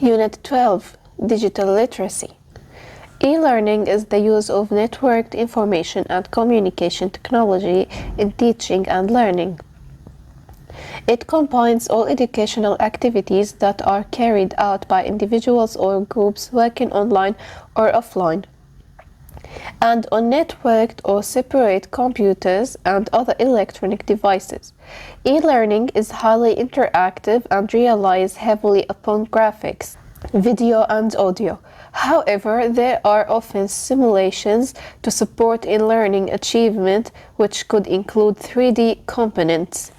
Unit 12, Digital Literacy. E-learning is the use of networked information and communication technology in teaching and learning. It combines all educational activities that are carried out by individuals or groups working online or offline, and on networked or separate computers and other electronic devices. E-learning is highly interactive and relies heavily upon graphics, video and audio. However, there are often simulations to support e-learning achievement, which could include 3D components.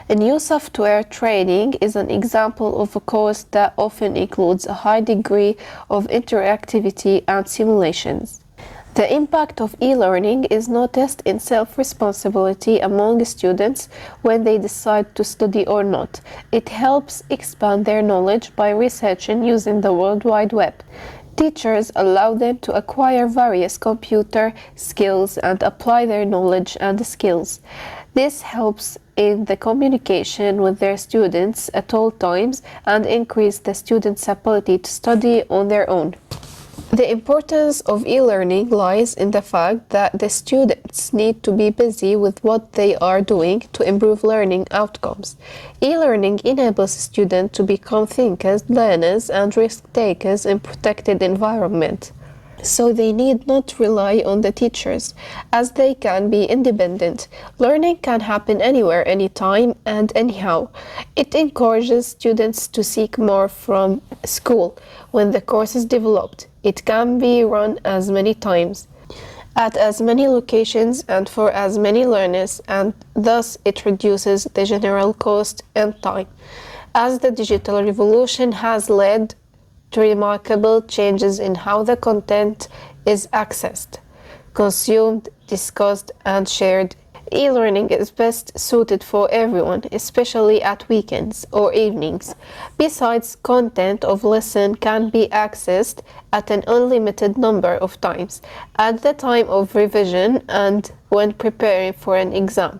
A new software training is an example of a course that often includes a high degree of interactivity and simulations. The impact of e-learning is noticed in self-responsibility among students when they decide to study or not. It helps expand their knowledge by researching using the World Wide Web. Teachers allow them to acquire various computer skills and apply their knowledge and skills. This helps in the communication with their students at all times and increase the students' ability to study on their own. The importance of e-learning lies in the fact that the students need to be busy with what they are doing to improve learning outcomes. E-learning enables students to become thinkers, learners, and risk-takers in protected environment. So they need not rely on the teachers, as they can be independent. Learning can happen anywhere, anytime, and anyhow. It encourages students to seek more from school when the course is developed. It can be run as many times, at as many locations, and for as many learners, and thus it reduces the general cost and time. As the digital revolution has led to remarkable changes in how the content is accessed, consumed, discussed, and shared, e-learning is best suited for everyone, especially at weekends or evenings. Besides, content of lesson can be accessed at an unlimited number of times, at the time of revision and when preparing for an exam.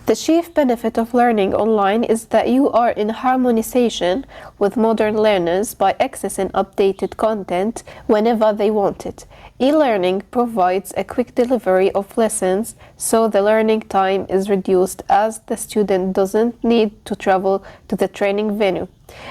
The chief benefit of learning online is that you are in harmonization with modern learners by accessing updated content whenever they want it. E-learning provides a quick delivery of lessons, so the learning time is reduced as the student doesn't need to travel to the training venue.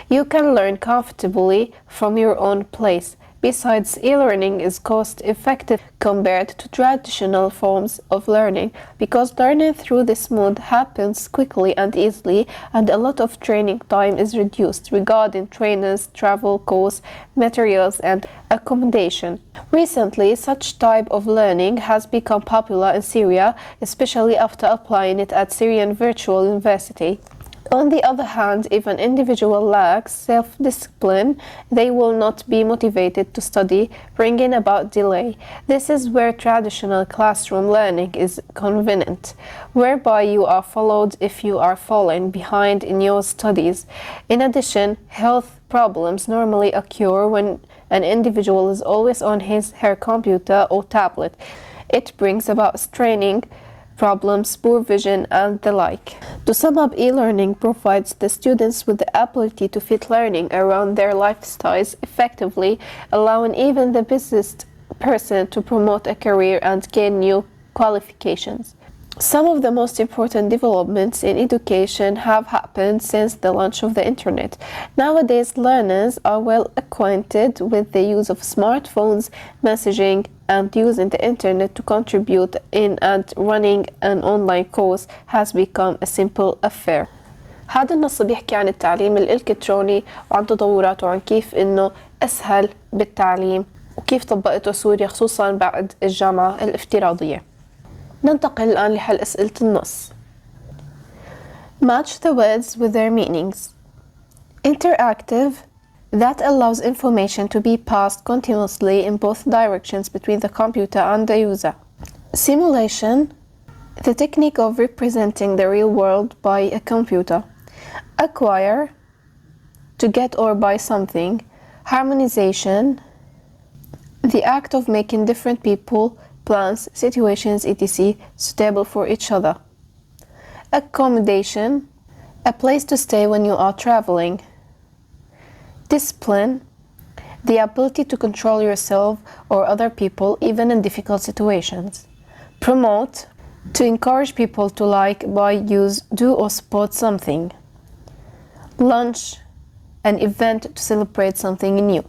You can learn comfortably from your own place. Besides, e-learning is cost-effective compared to traditional forms of learning because learning through this mode happens quickly and easily, and a lot of training time is reduced regarding trainers, travel costs, materials, and accommodation. Recently, such type of learning has become popular in Syria, especially after applying it at Syrian Virtual University. On the other hand, if an individual lacks self-discipline, they will not be motivated to study, bringing about delay. This is where traditional classroom learning is convenient, whereby you are followed if you are falling behind in your studies. In addition, health problems normally occur when an individual is always on his/her computer or tablet. It brings about straining problems, poor vision, and the like. To sum up, e-learning provides the students with the ability to fit learning around their lifestyles effectively, allowing even the busiest person to promote a career and gain new qualifications. Some of the most important developments in education have happened since the launch of the internet. Nowadays, learners are well acquainted with the use of smartphones, messaging, and using the internet to contribute in and running an online course has become a simple affair. هذا النص بيحكي عن التعليم الإلكتروني وعن تطوراته وعن كيف إنه أسهل بالتعليم وكيف طبقته سوريا خصوصا بعد الجامعة الافتراضية. ننتقل الآن لحل أسئلة النص. Match the words with their meanings. Interactive, that allows information to be passed continuously in both directions between the computer and the user. Simulation, the technique of representing the real world by a computer. Acquire, to get or buy something. Harmonization, the act of making different people, plans, situations, etc. suitable for each other. Accommodation, a place to stay when you are traveling. Discipline, The ability to control yourself or other people even in difficult situations. Promote, to encourage people to like, buy, use, do or support something. Launch, an event to celebrate something new.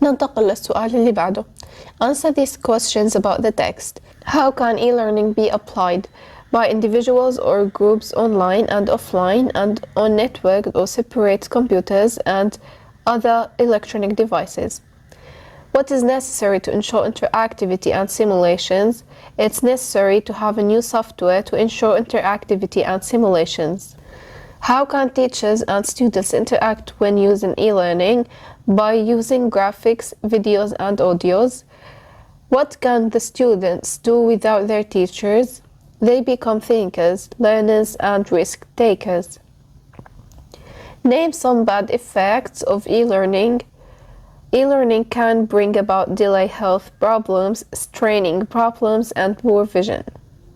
ننتقل للسؤال اللي بعده. Answer these questions about the text. How can e-learning be applied by individuals or groups online and offline and on networked or separate computers and other electronic devices? What is necessary to ensure interactivity and simulations? It's necessary to have a new software to ensure interactivity and simulations. How can teachers and students interact when using e-learning? By using graphics, videos and audios. What can the students do without their teachers? They become thinkers, learners and risk takers. Name some bad effects of e-learning. E-learning can bring about delay, health problems, straining problems and poor vision.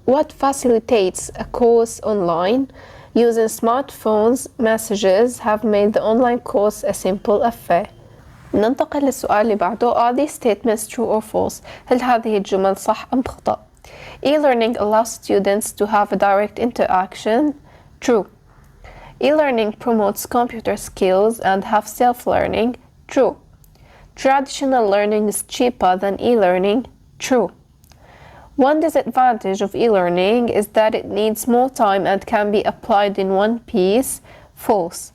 What facilitates a course online? Using smartphones, messages have made the online course a simple affair. ننتقل للسؤال اللي بعده. Are these statements true or false? هل هذه الجمل صح أم خطأ؟ E-learning allows students to have a direct interaction. True. E-learning promotes computer skills and have self-learning. True. Traditional learning is cheaper than e-learning. True. One disadvantage of e-learning is that it needs more time and can be applied in one piece. False.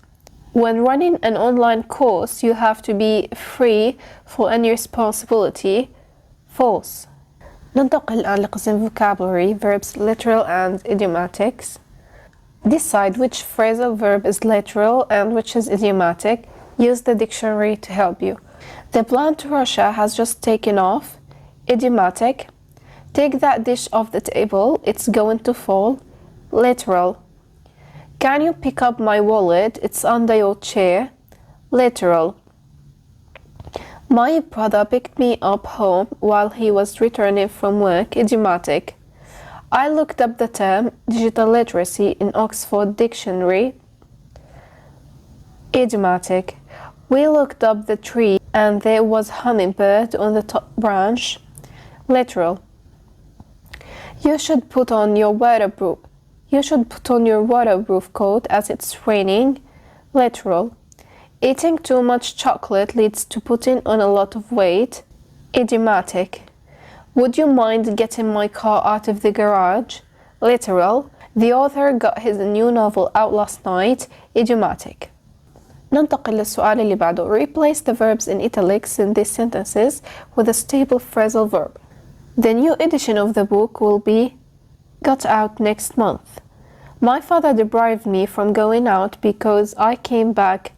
When running an online course, you have to be free for any responsibility. False. ننتقل الآن لقسم vocabulary, verbs, literal and idiomatics. Decide which phrasal verb is literal and which is idiomatic. Use the dictionary to help you. The plan to Russia has just taken off. Idiomatic. Take that dish off the table, it's going to fall. Literal. Can you pick up my wallet? It's under your chair. Literal. My brother picked me up home while he was returning from work. Idiomatic. I looked up the term digital literacy in Oxford Dictionary. Idiomatic. We looked up the tree and there was hummingbird on the top branch. Literal. You should put on your waterproof coat as it's raining. Literal. Eating too much chocolate leads to putting on a lot of weight. Idiomatic. Would you mind getting my car out of the garage? Literal. The author got his new novel out last night. Idiomatic. ننتقل للسؤال اللي بعده. Replace the verbs in italics in these sentences with a stable phrasal verb. The new edition of the book will be got out next month. My father deprived me from going out because I came back.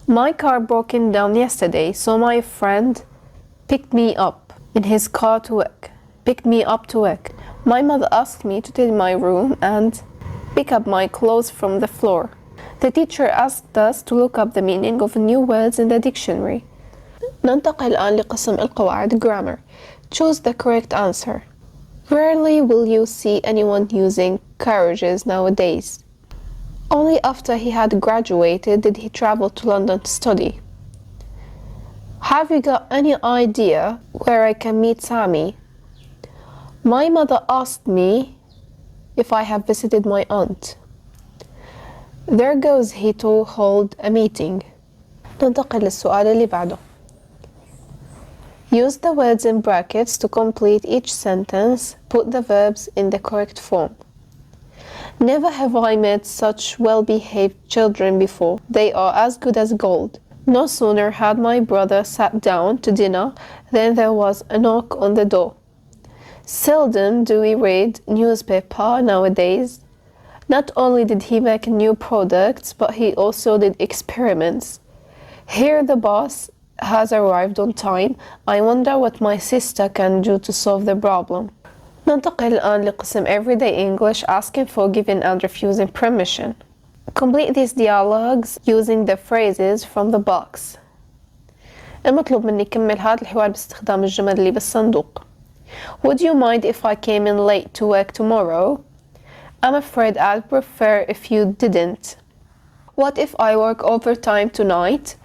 My car broke down yesterday, so my friend picked me up in his car to work. Picked me up to work. My mother asked me to clean my room and pick up my clothes from the floor. The teacher asked us to look up the meaning of new words in the dictionary. ننتقل الآن لقسم القواعد grammar. Choose the correct answer. Rarely will you see anyone using carriages nowadays. Only after he had graduated did he travel to London to study. Have you got any idea where I can meet Sammy? My mother asked me if I have visited my aunt. There goes he to hold a meeting. ننتقل للسؤال اللي بعده. Use the words in brackets to complete each sentence. Put the verbs in the correct form. Never have I met such well-behaved children before. They are as good as gold. No sooner had my brother sat down to dinner than there was a knock on the door. Seldom do we read newspaper nowadays. Not only did he make new products, but he also did experiments. Here the boss has arrived on time. I wonder what my sister can do to solve the problem. ننتقل الآن لقسم Everyday English, asking for giving and refusing permission. Complete these dialogues using the phrases from the box. المطلوب مني كمل هذا الحوار باستخدام الجمل اللي بالصندوق. Would you mind if I came in late to work tomorrow? I'm afraid I'd prefer if you didn't. What if I work overtime tonight?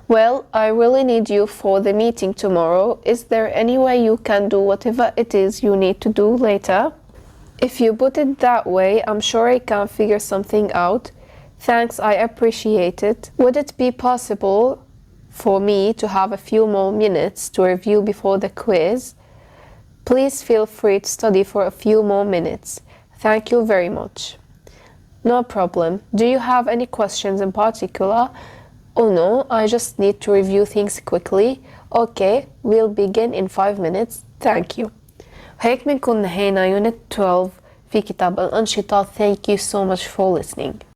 Well, I really need you for the meeting tomorrow. Is there any way you can do whatever it is you need to do later? If you put it that way, I'm sure I can figure something out. Thanks, I appreciate it. Would it be possible for me to have a few more minutes to review before the quiz? Please feel free to study for a few more minutes. Thank you very much. No problem. Do you have any questions in particular? Oh no, I just need to review things quickly. Okay, we'll begin in 5 minutes. Thank you. هيك بنكون نهينا Unit 12 في كتاب الأنشطة. Thank you so much for listening.